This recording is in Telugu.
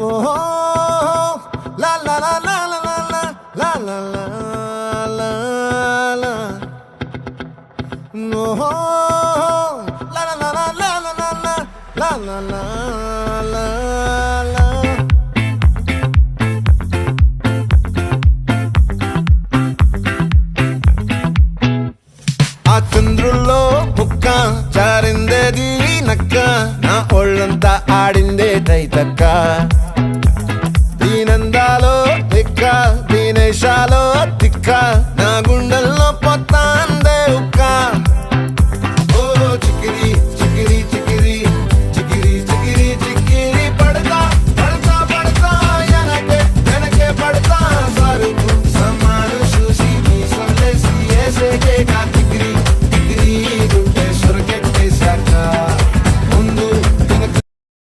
ఓహో లా లా లా లా లా లా లా లా లా లా ఓహో లా లా లా లా లా లా లా లా లా లా లా ఆ చంద్రుల్లో ముక్క జారిందేది నక్క నా ఒళ్ళంతా ఆడిందే తైతక్క